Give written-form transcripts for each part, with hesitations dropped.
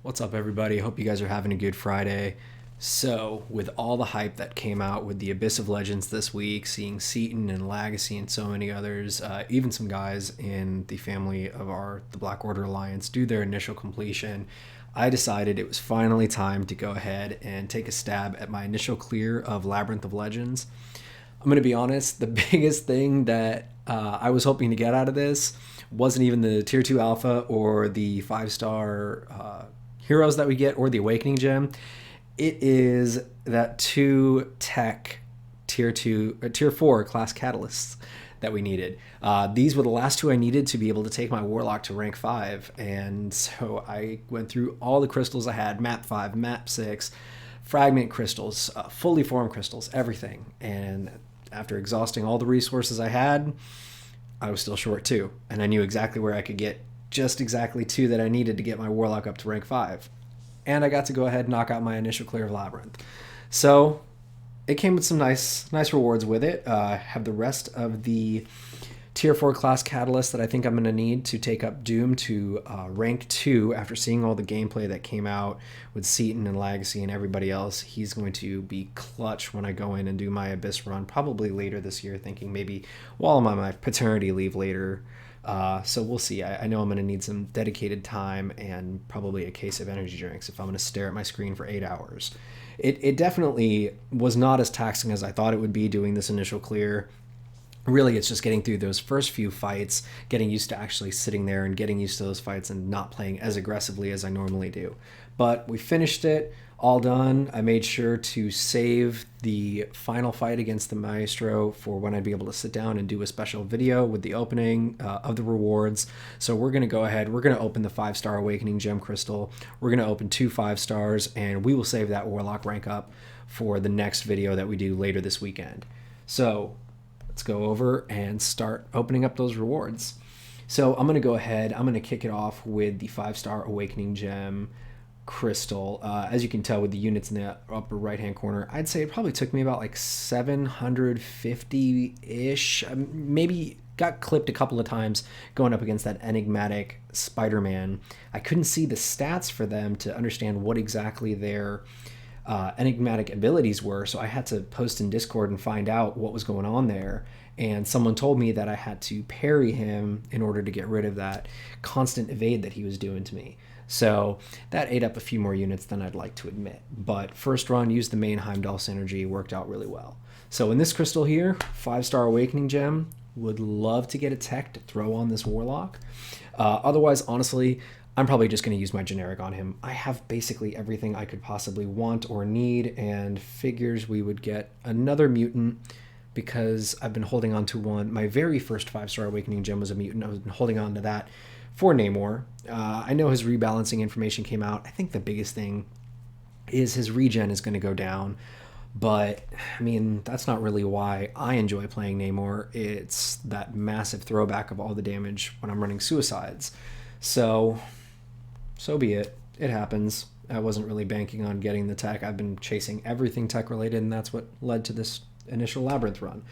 What's up, everybody? Hope you guys are having a good Friday. So, with all the hype that came out with the Abyss of Legends this week, seeing Seaton and Legacy and so many others, even some guys in the family of the Black Order Alliance do their initial completion, I decided it was finally time to go ahead and take a stab at my initial clear of Labyrinth of Legends. I'm going to be honest, the biggest thing that I was hoping to get out of this wasn't even the Tier 2 Alpha or the 5-star heroes that we get or the Awakening Gem. It is that 2 tech Tier 4 class catalysts that we needed. These were the last 2 I needed to be able to take my Warlock to rank 5. And so I went through all the crystals I had, map 5, map 6, fragment crystals, fully formed crystals, everything. And after exhausting all the resources I had, I was still short 2. And I knew exactly where I could get just exactly 2 that I needed to get my Warlock up to rank 5. And I got to go ahead and knock out my initial clear of Labyrinth. So it came with some nice rewards with it. I have the rest of the Tier 4 class catalyst that I think I'm going to need to take up Doom to rank 2 after seeing all the gameplay that came out with Seaton and Legacy and everybody else. He's going to be clutch when I go in and do my Abyss run, probably later this year, thinking maybe while I'm on my paternity leave later. So we'll see. I know I'm going to need some dedicated time and probably a case of energy drinks if I'm going to stare at my screen for 8 hours. It definitely was not as taxing as I thought it would be doing this initial clear. Really, it's just getting through those first few fights, getting used to actually sitting there and getting used to those fights and not playing as aggressively as I normally do. But we finished it, all done. I made sure to save the final fight against the Maestro for when I'd be able to sit down and do a special video with the opening of the rewards. So we're going to go ahead, we're going to open the 5-star Awakening Gem Crystal. We're going to open 2 5-stars, and we will save that Warlock rank up for the next video that we do later this weekend. So let's go over and start opening up those rewards. So I'm going to go ahead, I'm going to kick it off with the 5-star Awakening Gem Crystal. As you can tell with the units in the upper right hand corner, I'd say it probably took me about like 750-ish, maybe got clipped a couple of times going up against that enigmatic Spider-Man. I couldn't see the stats for them to understand what exactly their enigmatic abilities were, so I had to post in Discord and find out what was going on there. And someone told me that I had to parry him in order to get rid of that constant evade that he was doing to me. So that ate up a few more units than I'd like to admit. But first run, used the main Heimdall synergy, worked out really well. So in this crystal here, 5-star Awakening Gem, would love to get a tech to throw on this Warlock. Otherwise, honestly, I'm probably just going to use my generic on him. I have basically everything I could possibly want or need, and figures we would get another mutant because I've been holding on to one. My very first 5-star Awakening Gem was a mutant. I've been holding on to that for Namor. I know his rebalancing information came out. I think the biggest thing is his regen is going to go down. But, I mean, that's not really why I enjoy playing Namor. It's that massive throwback of all the damage when I'm running suicides. So be it. It happens. I wasn't really banking on getting the tech. I've been chasing everything tech related, and that's what led to this initial Labyrinth run.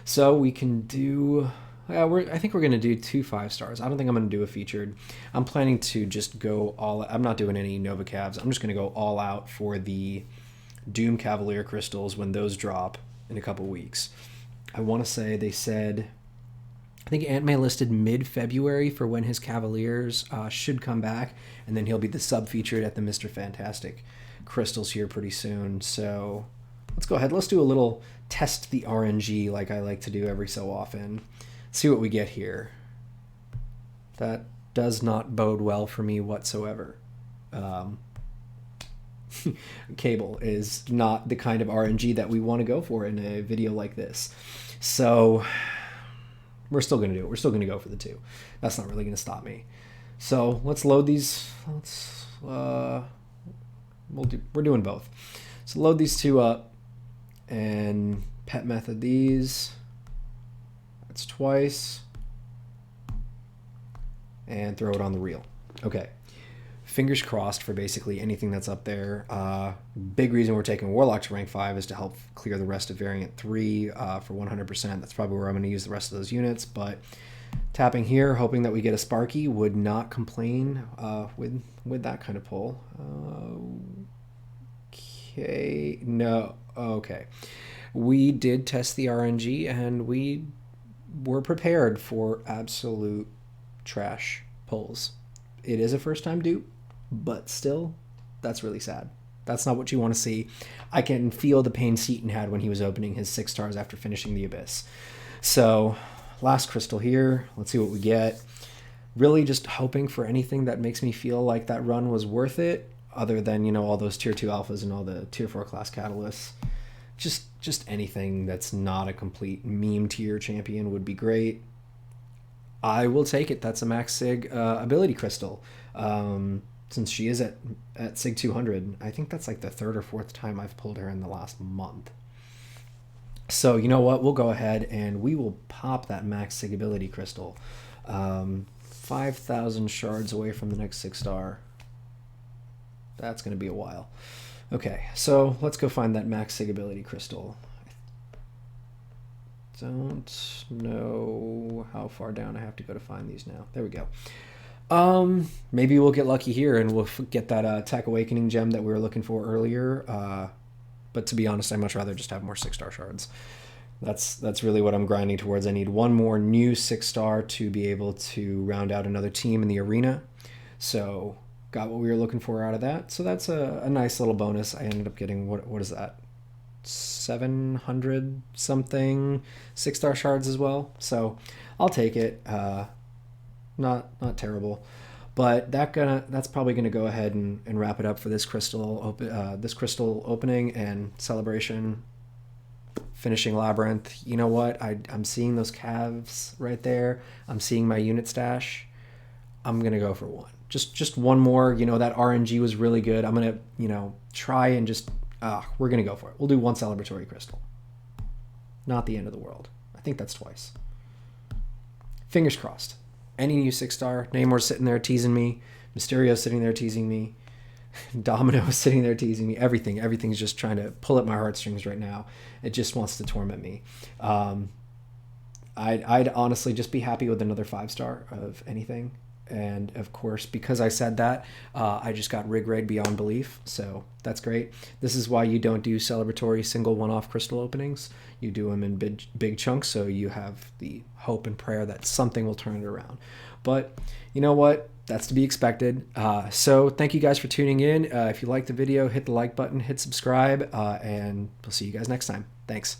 So we can do... I think we're going to do 2 5-stars. I don't think I'm going to do a featured. I'm planning to just go all... I'm not doing any Nova Cavs. I'm just going to go all out for the Doom Cavalier crystals when those drop in a couple weeks. I want to say they said... I think Ant-May listed mid-February for when his Cavaliers should come back, and then he'll be the sub-featured at the Mr. Fantastic crystals here pretty soon. So let's go ahead. Let's do a little test the RNG like I like to do every so often. See what we get here. That does not bode well for me whatsoever. Cable is not the kind of RNG that we want to go for in a video like this. So we're still going to do it. We're still going to go for the 2. That's not really going to stop me. So let's load these. We're doing both. So load these 2 up and pet method these. That's twice. And throw it on the reel. Okay. Fingers crossed for basically anything that's up there. Big reason we're taking Warlock to rank 5 is to help clear the rest of Variant 3 for 100%. That's probably where I'm going to use the rest of those units. But Tapping here, hoping that we get a Sparky. Would not complain with that kind of pull. Okay, no, okay. We did test the RNG and we were prepared for absolute trash pulls. It is a first time dupe, but still, that's really sad. That's not what you want to see. I can feel the pain Seaton had when he was opening his 6 stars after finishing the Abyss. So, last crystal here. Let's see what we get. Really just hoping for anything that makes me feel like that run was worth it, other than, you know, all those tier 2 alphas and all the tier 4 class catalysts. Just anything that's not a complete meme tier champion would be great. I will take it. That's a max sig ability crystal. Since she is at sig 200, I think that's like the 3rd or 4th time I've pulled her in the last month. So you know what? We'll go ahead and we will pop that max sig ability crystal. 5,000 shards away from the next 6-star. That's going to be a while. Okay, so let's go find that max sig ability crystal. I don't know how far down I have to go to find these now. There we go. Maybe we'll get lucky here and we'll get that Attack Awakening gem that we were looking for earlier. But to be honest, I'd much rather just have more 6-star shards. That's really what I'm grinding towards. I need one more new 6-star to be able to round out another team in the arena. So got what we were looking for out of that. So that's a nice little bonus. I ended up getting, what is that? 700 something 6-star shards as well. So I'll take it. Not terrible. But that's probably gonna go ahead and wrap it up for this crystal opening and celebration. Finishing Labyrinth. You know what? I'm seeing those calves right there. I'm seeing my unit stash. I'm gonna go for one. Just one more. You know, that RNG was really good. I'm gonna, you know, try and just we're gonna go for it. We'll do one celebratory crystal. Not the end of the world. I think that's twice. Fingers crossed. Any new 6-star. Namor's sitting there teasing me. Mysterio's sitting there teasing me. Domino's sitting there teasing me. Everything's just trying to pull at my heartstrings right now. It just wants to torment me. I'd honestly just be happy with another 5-star of anything. And of course, because I said that, I just got rig raid beyond belief. So that's great. This is why you don't do celebratory single one-off crystal openings. You do them in big chunks, so you have the hope and prayer that something will turn it around. But you know what? That's to be expected. So thank you guys for tuning in. If you liked the video, hit the like button, hit subscribe, and we'll see you guys next time. Thanks.